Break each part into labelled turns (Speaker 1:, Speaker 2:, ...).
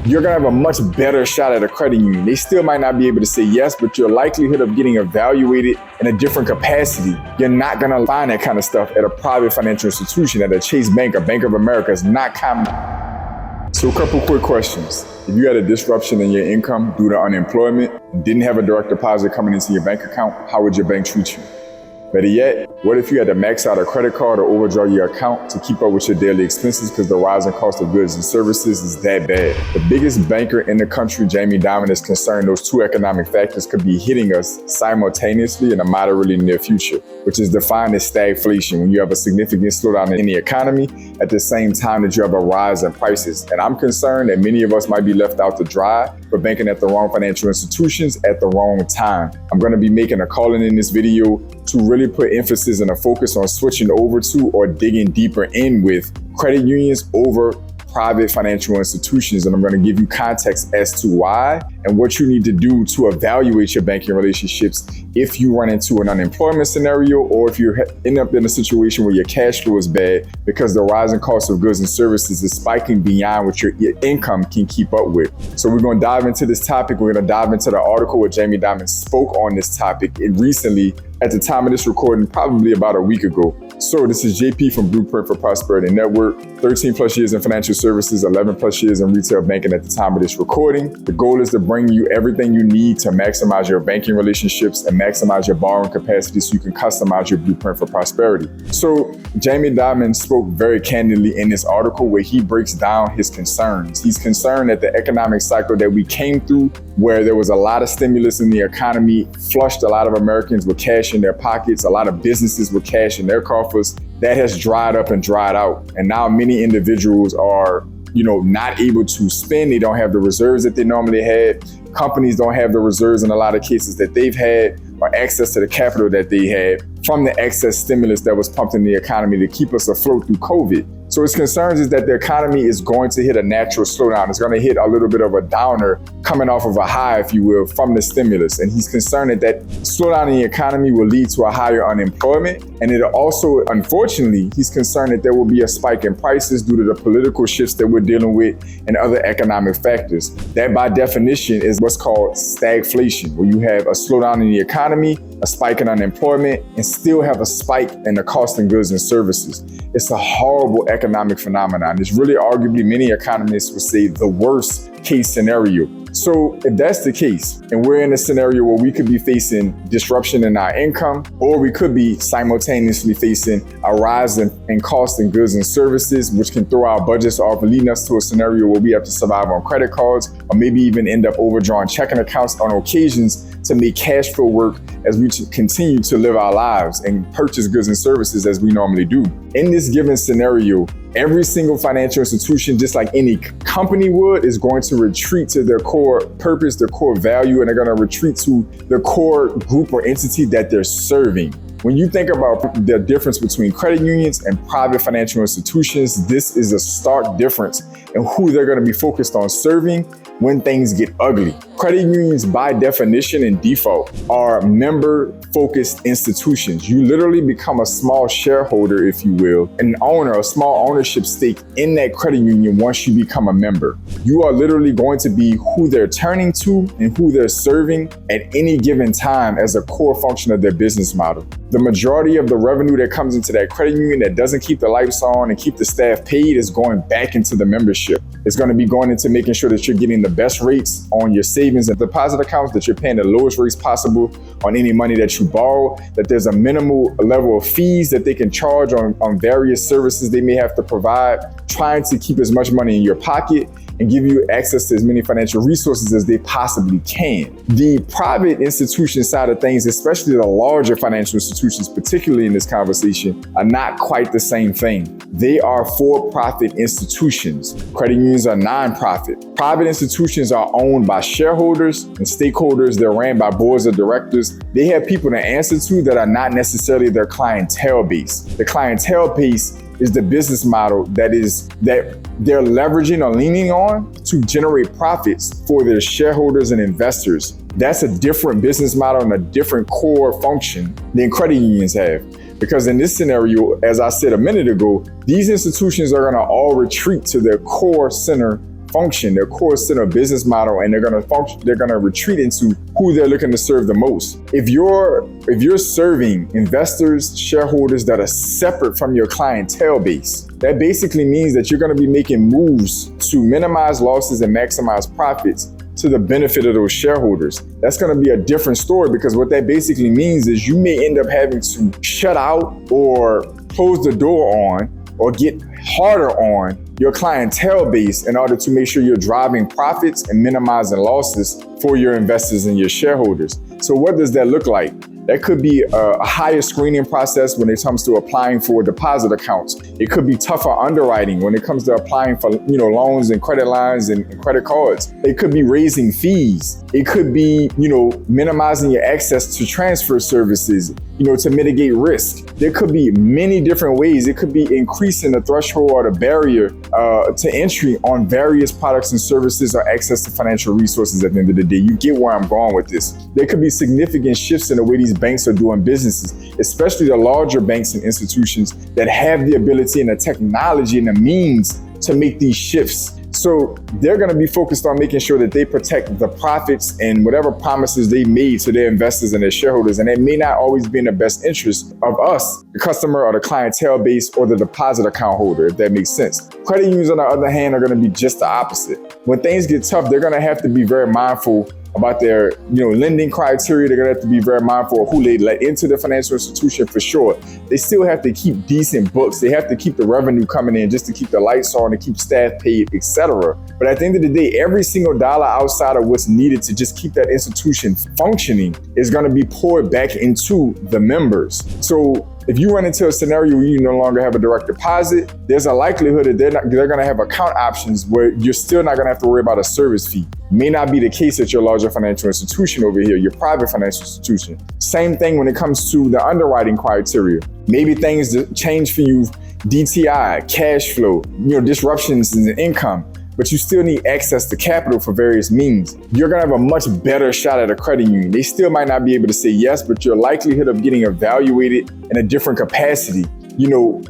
Speaker 1: you're gonna have a much better shot at a credit union. They still might not be able to say yes, but your likelihood of getting evaluated in a different capacity, you're not gonna find that kind of stuff at a private financial institution, at a Chase Bank, a Bank of America. It's not common. So a couple quick questions. If you had a disruption in your income due to unemployment and didn't have a direct deposit coming into your bank account, how would your bank treat you? Better yet, what if you had to max out a credit card or overdraw your account to keep up with your daily expenses because the rising cost of goods and services is that bad? The biggest banker in the country, Jamie Dimon, is concerned those two economic factors could be hitting us simultaneously in a moderately near future, which is defined as stagflation, when you have a significant slowdown in the economy at the same time that you have a rise in prices. And I'm concerned that many of us might be left out to dry for banking at the wrong financial institutions at the wrong time. I'm going to be making a call in this video to really put emphasis and a focus on switching over to or digging deeper in with credit unions over private financial institutions. And I'm going to give you context as to why and what you need to do to evaluate your banking relationships if you run into an unemployment scenario or if you end up in a situation where your cash flow is bad because the rising cost of goods and services is spiking beyond what your income can keep up with. So we're going to dive into this topic. We're going to dive into the article where Jamie Dimon spoke on this topic recently at the time of this recording, probably about a week ago. So this is JP from Blueprint for Prosperity Network, 13 plus years in financial services, 11 plus years in retail banking at the time of this recording. The goal is to bring you everything you need to maximize your banking relationships and maximize your borrowing capacity so you can customize your blueprint for prosperity. So Jamie Dimon spoke very candidly in this article where he breaks down his concerns. He's concerned that the economic cycle that we came through, where there was a lot of stimulus in the economy, flushed a lot of Americans with cash in their pockets, a lot of businesses with cash in their coffers, that has dried up and dried out. And now many individuals are, not able to spend. They don't have the reserves that they normally had. Companies don't have the reserves in a lot of cases that they've had or access to the capital that they had from the excess stimulus that was pumped in the economy to keep us afloat through COVID. So his concerns is that the economy is going to hit a natural slowdown. It's going to hit a little bit of a downer coming off of a high, if you will, from the stimulus. And he's concerned that slowdown in the economy will lead to a higher unemployment. And it also, unfortunately, he's concerned that there will be a spike in prices due to the political shifts that we're dealing with and other economic factors. That by definition is what's called stagflation, where you have a slowdown in the economy, a spike in unemployment, and still have a spike in the cost of goods and services. It's a horrible economic phenomenon. It's really arguably, many economists would say, the worst case scenario. So if that's the case, and we're in a scenario where we could be facing disruption in our income, or we could be simultaneously facing a rise in cost in goods and services, which can throw our budgets off, leading us to a scenario where we have to survive on credit cards, or maybe even end up overdrawing checking accounts on occasions to make cash flow work as we continue to live our lives and purchase goods and services as we normally do. In this given scenario, every single financial institution, just like any company would, is going to retreat to their core purpose, their core value, and they're going to retreat to the core group or entity that they're serving. When you think about the difference between credit unions and private financial institutions, this is a stark difference in who they're going to be focused on serving when things get ugly. Credit unions, by definition and default, are member-focused institutions. You literally become a small shareholder, if you will, an owner, a small ownership stake in that credit union once you become a member. You are literally going to be who they're turning to and who they're serving at any given time as a core function of their business model. The majority of the revenue that comes into that credit union that doesn't keep the lights on and keep the staff paid is going back into the membership. It's going to be going into making sure that you're getting the best rates on your savings and deposit accounts, that you're paying the lowest rates possible on any money that you borrow, that there's a minimal level of fees that they can charge on various services they may have to provide, trying to keep as much money in your pocket and give you access to as many financial resources as they possibly can. The private institution side of things, especially the larger financial institutions, particularly in this conversation, are not quite the same thing. They are for-profit institutions. Credit unions are non-profit. Private institutions are owned by shareholders and stakeholders. They're ran by boards of directors. They have people to answer to that are not necessarily their clientele base. The clientele base is the business model that they're leveraging or leaning on to generate profits for their shareholders and investors. That's a different business model and a different core function than credit unions have. Because in this scenario, as I said a minute ago, these institutions are going to all retreat to their core center function, their core center business model, and they're going to retreat into who they're looking to serve the most. If you're serving investors, shareholders that are separate from your clientele base, that basically means that you're going to be making moves to minimize losses and maximize profits to the benefit of those shareholders. That's going to be a different story, because what that basically means is you may end up having to shut out or close the door on or get harder on your clientele base in order to make sure you're driving profits and minimizing losses for your investors and your shareholders. So what does that look like? That could be a higher screening process when it comes to applying for deposit accounts. It could be tougher underwriting when it comes to applying for loans and credit lines and credit cards. It could be raising fees. It could be minimizing your access to transfer services, to mitigate risk. There could be many different ways. It could be increasing the threshold or the barrier to entry on various products and services or access to financial resources at the end of the day. You get where I'm going with this. There could be significant shifts in the way these banks are doing businesses, especially the larger banks and institutions that have the ability and the technology and the means to make these shifts. So they're going to be focused on making sure that they protect the profits and whatever promises they made to their investors and their shareholders. And it may not always be in the best interest of us, the customer or the clientele base or the deposit account holder, if that makes sense. Credit unions, on the other hand, are going to be just the opposite. When things get tough, they're going to have to be very mindful about their lending criteria. They're gonna have to be very mindful of who they let into the financial institution for sure. They still have to keep decent books. They have to keep the revenue coming in just to keep the lights on, to keep staff paid, etc. But at the end of the day, every single dollar outside of what's needed to just keep that institution functioning is gonna be poured back into the members. So if you run into a scenario where you no longer have a direct deposit, there's a likelihood that they're going to have account options where you're still not going to have to worry about a service fee. May not be the case at your larger financial institution over here, your private financial institution. Same thing when it comes to the underwriting criteria. Maybe things change for you, DTI, cash flow, disruptions in income, but you still need access to capital for various means. You're gonna have a much better shot at a credit union. They still might not be able to say yes, but your likelihood of getting evaluated in a different capacity,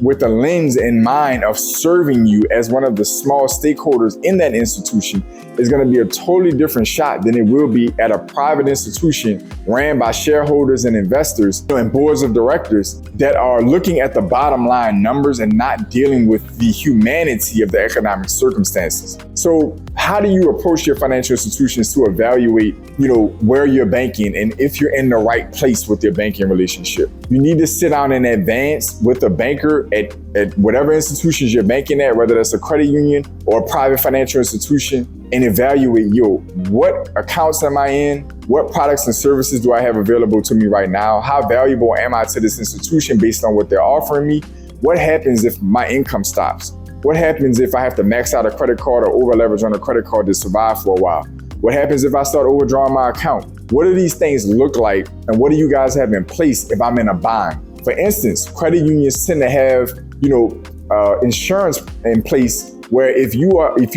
Speaker 1: with the lens in mind of serving you as one of the small stakeholders in that institution, is going to be a totally different shot than it will be at a private institution ran by shareholders and investors and boards of directors that are looking at the bottom line numbers and not dealing with the humanity of the economic circumstances. So how do you approach your financial institutions to evaluate, where you're banking and if you're in the right place with your banking relationship? You need to sit down in advance with a banker at whatever institutions you're banking at, whether that's a credit union or a private financial institution, and evaluate, what accounts am I in? What products and services do I have available to me right now? How valuable am I to this institution based on what they're offering me? What happens if my income stops? What happens if I have to max out a credit card or over leverage on a credit card to survive for a while? What happens if I start overdrawing my account? What do these things look like? And what do you guys have in place if I'm in a bind? For instance, credit unions tend to have, insurance in place where if you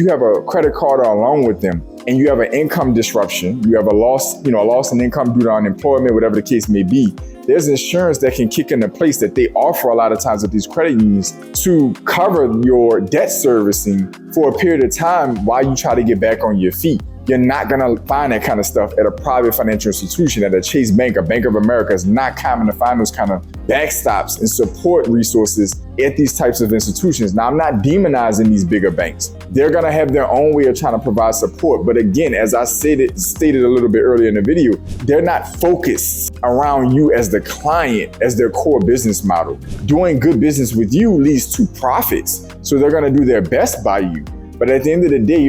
Speaker 1: have a credit card or a loan with them and you have an income disruption, you have a loss in income due to unemployment, whatever the case may be, there's insurance that can kick into place that they offer a lot of times with these credit unions to cover your debt servicing for a period of time while you try to get back on your feet. You're not gonna find that kind of stuff at a private financial institution. At a Chase Bank, a Bank of America, it's not common to find those kind of backstops and support resources at these types of institutions. Now, I'm not demonizing these bigger banks. They're gonna have their own way of trying to provide support. But again, as I stated a little bit earlier in the video, they're not focused around you as the client, as their core business model. Doing good business with you leads to profits. So they're gonna do their best by you. But at the end of the day,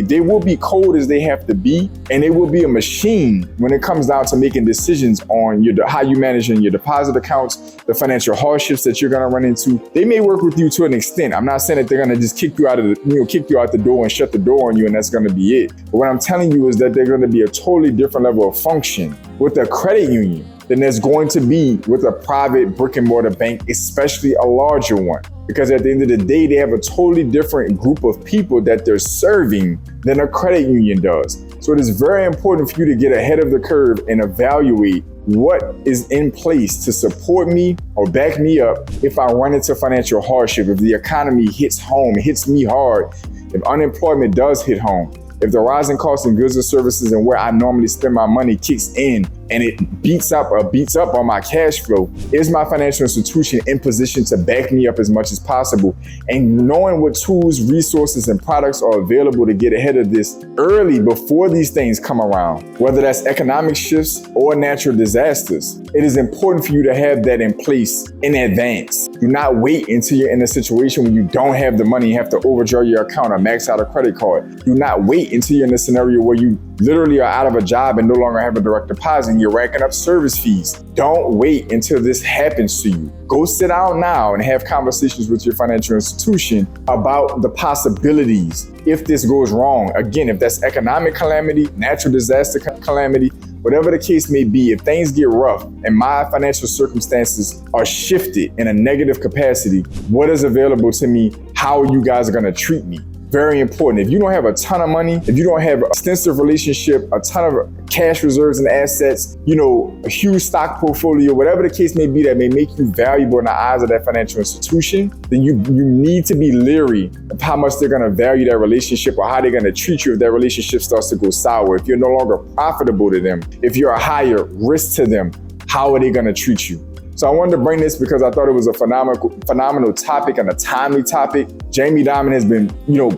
Speaker 1: they will be cold as they have to be, and they will be a machine when it comes down to making decisions on how you managing your deposit accounts, the financial hardships that you're gonna run into. They may work with you to an extent. I'm not saying that they're gonna just kick you out the door and shut the door on you and that's gonna be it. But what I'm telling you is that they're gonna be a totally different level of function with a credit union than there's going to be with a private brick and mortar bank, especially a larger one. Because at the end of the day, they have a totally different group of people that they're serving than a credit union does. So it is very important for you to get ahead of the curve and evaluate what is in place to support me or back me up if I run into financial hardship, if the economy hits me hard, If unemployment does hit home, if the rising cost in goods and services and where I normally spend my money kicks in and it beats up on my cash flow, is my financial institution in position to back me up as much as possible? And knowing what tools, resources, and products are available to get ahead of this early before these things come around, whether that's economic shifts or natural disasters, it is important for you to have that in place in advance. Do not wait until you're in a situation when you don't have the money and have to overdraw your account or max out a credit card. Do not wait until you're in a scenario where you literally are out of a job and no longer have a direct deposit and you're racking up service fees. Don't wait until this happens to you. Go sit down now and have conversations with your financial institution about the possibilities if this goes wrong. Again, if that's economic calamity, natural disaster calamity, whatever the case may be, if things get rough and my financial circumstances are shifted in a negative capacity, what is available to me? How you guys are going to treat me? Very important. If you don't have a ton of money, if you don't have an extensive relationship, a ton of cash reserves and assets, a huge stock portfolio, whatever the case may be that may make you valuable in the eyes of that financial institution, then you need to be leery of how much they're going to value that relationship or how they're going to treat you if that relationship starts to go sour. If you're no longer profitable to them, if you're a higher risk to them, how are they going to treat you? So I wanted to bring this because I thought it was a phenomenal topic and a timely topic. Jamie Dimon has been,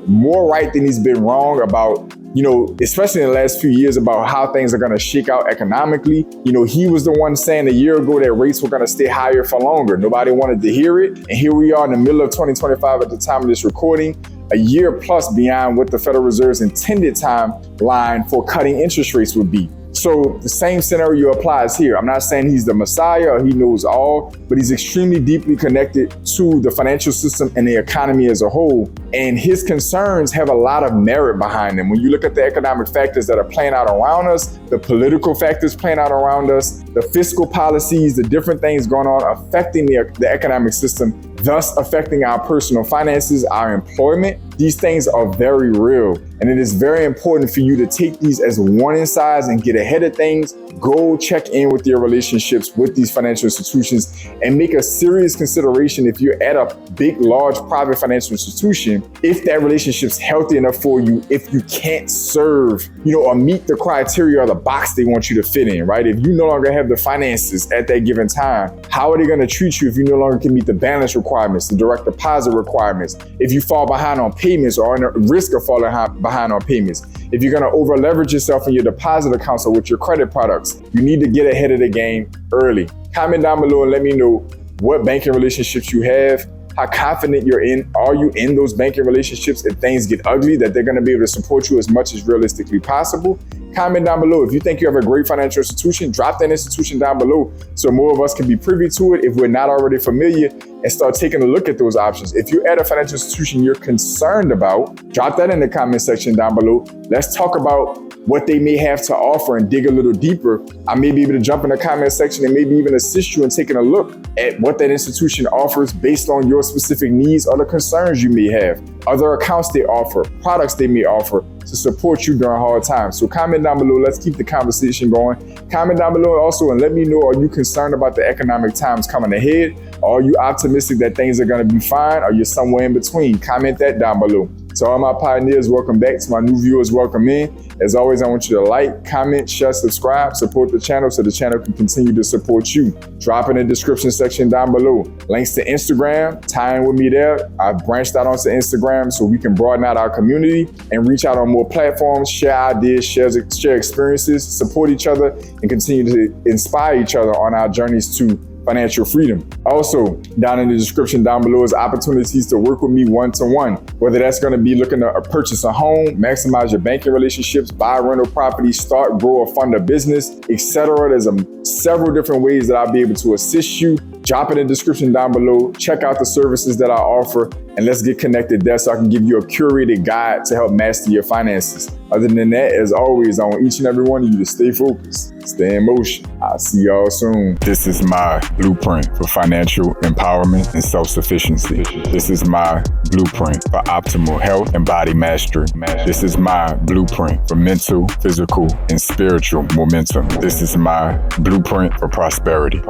Speaker 1: more right than he's been wrong about, especially in the last few years, about how things are going to shake out economically. He was the one saying a year ago that rates were going to stay higher for longer. Nobody wanted to hear it. And here we are in the middle of 2025 at the time of this recording, a year plus beyond what the Federal Reserve's intended timeline for cutting interest rates would be. So the same scenario applies here. I'm not saying he's the Messiah or he knows all, but he's extremely deeply connected to the financial system and the economy as a whole. And his concerns have a lot of merit behind them. When you look at the economic factors that are playing out around us, the political factors playing out around us, the fiscal policies, the different things going on affecting the economic system, thus affecting our personal finances, our employment, these things are very real. And it is very important for you to take these as warning signs and get ahead of things. Go check in with your relationships with these financial institutions and make a serious consideration if you're at a big, large private financial institution, if that relationship's healthy enough for you, if you can't serve, or meet the criteria or the box they want you to fit in, right? If you no longer have the finances at that given time, how are they going to treat you if you no longer can meet the balance requirements, the direct deposit requirements, if you fall behind on payments or on the risk of falling behind on payments, if you're going to over leverage yourself in your deposit accounts or with your credit products, you need to get ahead of the game early. Comment down below and let me know what banking relationships you have, how confident are you in those banking relationships if things get ugly, that they're going to be able to support you as much as realistically possible. Comment down below. If you think you have a great financial institution, drop that institution down below so more of us can be privy to it if we're not already familiar, and start taking a look at those options. If you're at a financial institution you're concerned about, drop that in the comment section down below. Let's talk about what they may have to offer and dig a little deeper. I may be able to jump in the comment section and maybe even assist you in taking a look at what that institution offers based on your specific needs or the concerns you may have, other accounts they offer, products they may offer to support you during hard times. So comment down below. Let's keep the conversation going. Comment down below also and let me know, are you concerned about the economic times coming ahead? Or are you optimistic that things are going to be fine? Or you're somewhere in between? Comment that down below. To all my pioneers, welcome back. To my new viewers, welcome in. As always, I want you to like, comment, share, subscribe, support the channel so the channel can continue to support you. Drop in the description section down below. Links to Instagram, tie in with me there. I've branched out onto Instagram so we can broaden out our community and reach out on more platforms, share ideas, share experiences, support each other, and continue to inspire each other on our journeys to financial freedom. Also, down in the description down below is opportunities to work with me one-to-one, whether that's going to be looking to purchase a home, maximize your banking relationships, buy rental property, start, grow, or fund a business, etc. There's several different ways that I'll be able to assist you. Drop in the description down below. Check out the services that I offer, and let's get connected there so I can give you a curated guide to help master your finances. Other than that, as always, I want each and every one of you to stay focused, stay in motion. I'll see y'all soon. This is my blueprint for financial empowerment and self-sufficiency. This is my blueprint for optimal health and body mastery. This is my blueprint for mental, physical, and spiritual momentum. This is my blueprint for prosperity.